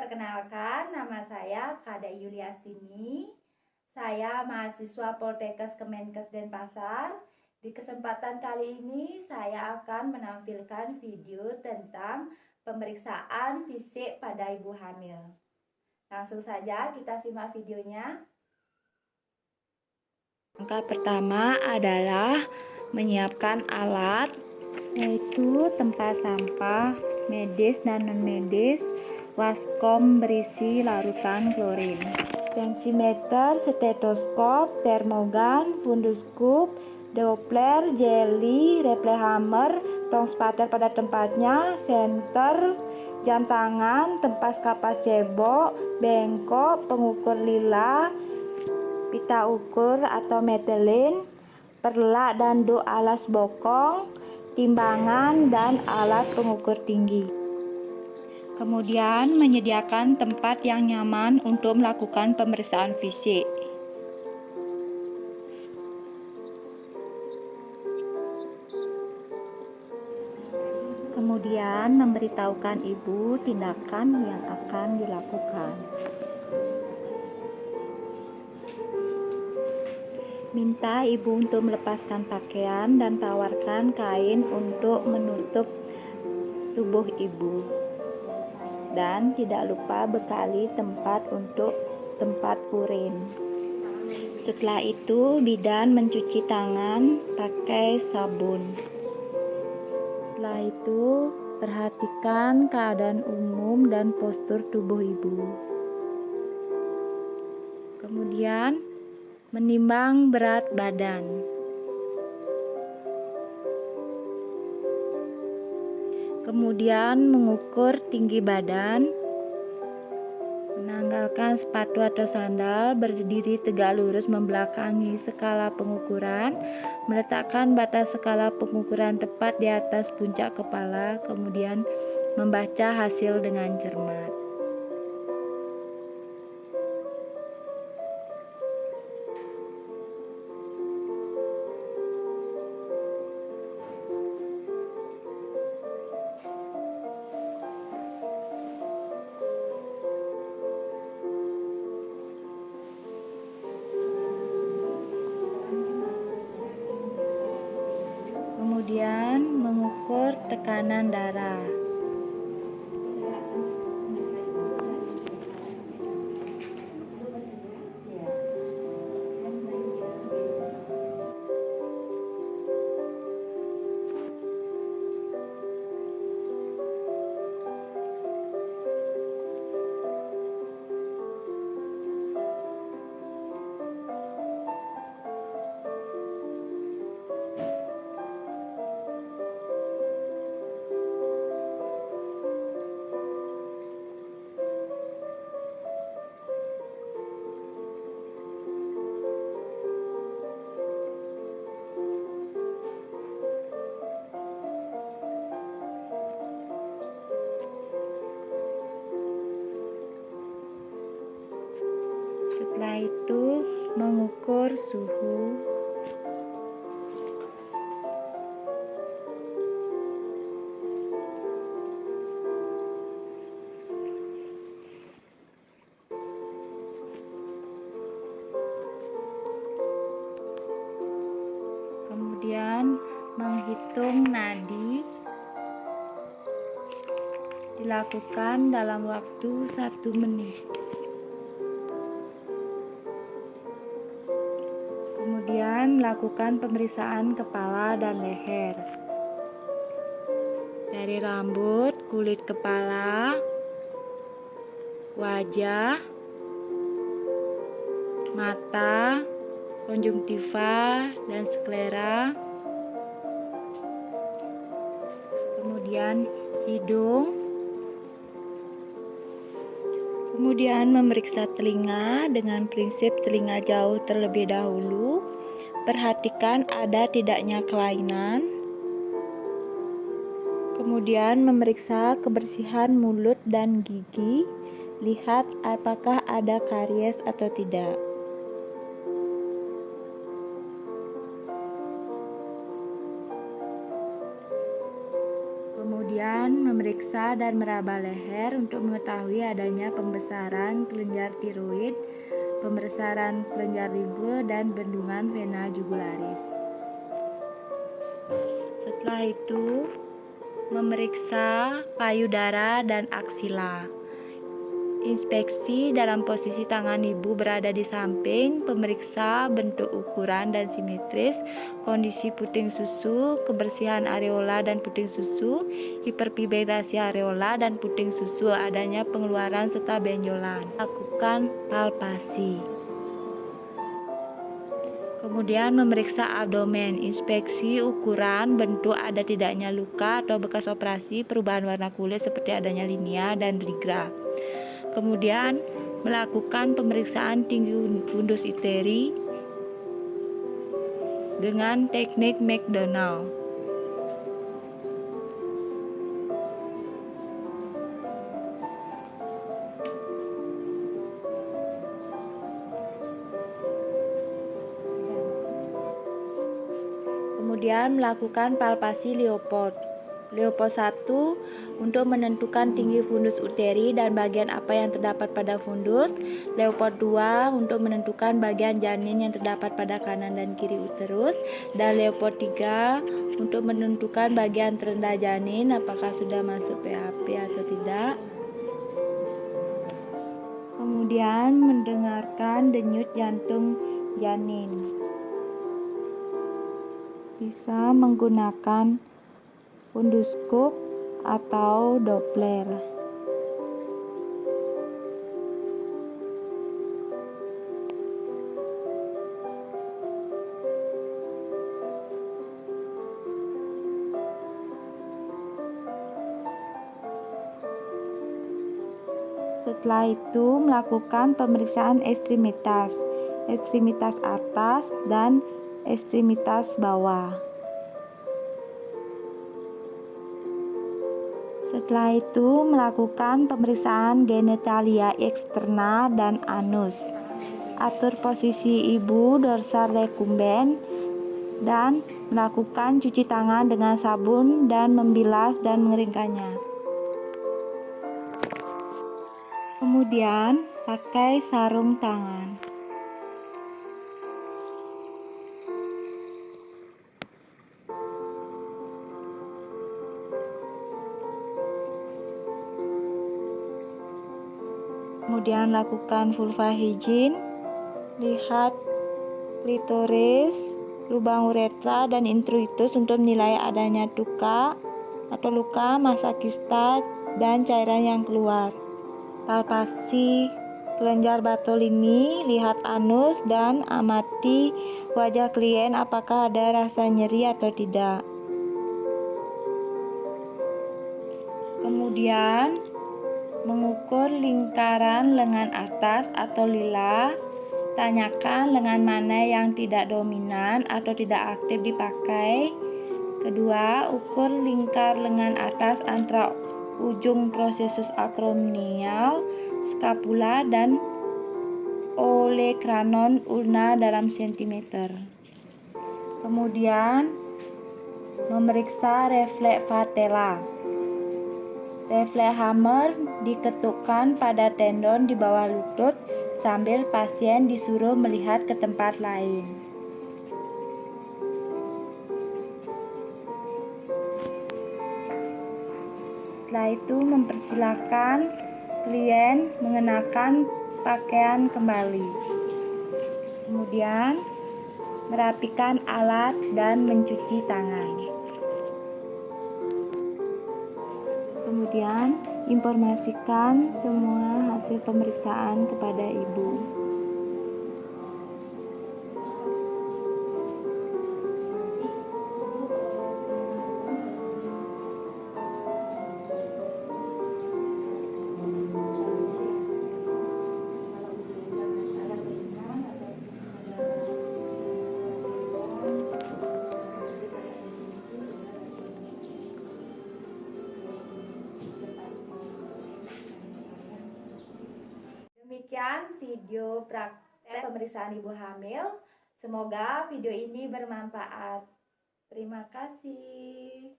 Perkenalkan, nama saya Kada Yuliastini. Saya mahasiswa Poltekkes Kemenkes Denpasar. Di kesempatan kali ini saya akan menampilkan video tentang pemeriksaan fisik pada ibu hamil. Langsung saja kita simak videonya. Langkah pertama adalah menyiapkan alat, yaitu tempat sampah medis dan non-medis, waskom berisi larutan klorin, tensimeter, stetoskop, termogan, fundus cup, Doppler, jeli, replehammer, tong spatter pada tempatnya, senter, jam tangan, tempas kapas cebok, bengkok, pengukur lila, pita ukur atau metelin, perlak dan do alas bokong, timbangan, dan alat pengukur tinggi. Kemudian menyediakan tempat yang nyaman untuk melakukan pemeriksaan fisik. Kemudian memberitahukan ibu tindakan yang akan dilakukan. Minta ibu untuk melepaskan pakaian dan tawarkan kain untuk menutup tubuh ibu. Dan tidak lupa bekali tempat untuk tempat urin. Setelah itu bidan mencuci tangan pakai sabun. Setelah itu perhatikan keadaan umum dan postur tubuh ibu. Kemudian menimbang berat badan. Kemudian mengukur tinggi badan. Menanggalkan sepatu atau sandal, berdiri tegak lurus membelakangi skala pengukuran, meletakkan batas skala pengukuran tepat di atas puncak kepala, kemudian membaca hasil dengan cermat. Kemudian mengukur tekanan darah. Setelah itu mengukur suhu. Kemudian menghitung nadi. Dilakukan dalam waktu 1 menit. Kemudian melakukan pemeriksaan kepala dan leher. Dari rambut, kulit kepala, wajah, mata, konjungtiva, dan sklera. Kemudian hidung. Kemudian memeriksa telinga dengan prinsip telinga jauh terlebih dahulu. Perhatikan ada tidaknya kelainan. Kemudian memeriksa kebersihan mulut dan gigi. Lihat apakah ada karies atau tidak. Kemudian memeriksa dan meraba leher untuk mengetahui adanya pembesaran kelenjar tiroid, pembesaran kelenjar limfe, dan bendungan vena jugularis. Setelah itu, memeriksa payudara dan aksila. Inspeksi dalam posisi tangan ibu berada di samping, pemeriksa bentuk ukuran dan simetris, kondisi puting susu, kebersihan areola dan puting susu, hiperpigmentasi areola dan puting susu, adanya pengeluaran serta benjolan. Lakukan palpasi. Kemudian memeriksa abdomen, inspeksi ukuran, bentuk, ada tidaknya luka atau bekas operasi, perubahan warna kulit seperti adanya linea dan rigra. Kemudian melakukan pemeriksaan tinggi fundus uteri dengan teknik McDonald. Kemudian melakukan palpasi Leopold. Leopold 1 untuk menentukan tinggi fundus uteri dan bagian apa yang terdapat pada fundus. Leopold 2 untuk menentukan bagian janin yang terdapat pada kanan dan kiri uterus. Dan Leopold 3 untuk menentukan bagian terendah janin apakah sudah masuk PHP atau tidak. Kemudian mendengarkan denyut jantung janin. Bisa menggunakan funduskop atau Doppler. Setelah itu melakukan pemeriksaan ekstremitas atas dan ekstremitas bawah. Setelah itu melakukan pemeriksaan genitalia eksterna dan anus. Atur posisi ibu dorsal recumbens dan melakukan cuci tangan dengan sabun dan membilas dan mengeringkannya. Kemudian pakai sarung tangan. Kemudian lakukan vulva hygiene, lihat klitoris, lubang uretra dan introitus untuk menilai adanya luka atau luka, massa kista dan cairan yang keluar. Palpasi kelenjar Bartolini, lihat anus dan amati wajah klien apakah ada rasa nyeri atau tidak. Kemudian mengukur lingkaran lengan atas atau lila. Tanyakan lengan mana yang tidak dominan atau tidak aktif dipakai. Kedua, ukur lingkar lengan atas antara ujung processus acromial, scapula dan olecranon ulna dalam sentimeter. Kemudian memeriksa refleks patella. Refleks hammer diketukkan pada tendon di bawah lutut sambil pasien disuruh melihat ke tempat lain. Setelah itu mempersilahkan klien mengenakan pakaian kembali. Kemudian merapikan alat dan mencuci tangan. Kemudian informasikan semua hasil pemeriksaan kepada ibu. Demikian video praktek pemeriksaan ibu hamil. Semoga video ini bermanfaat. Terima kasih.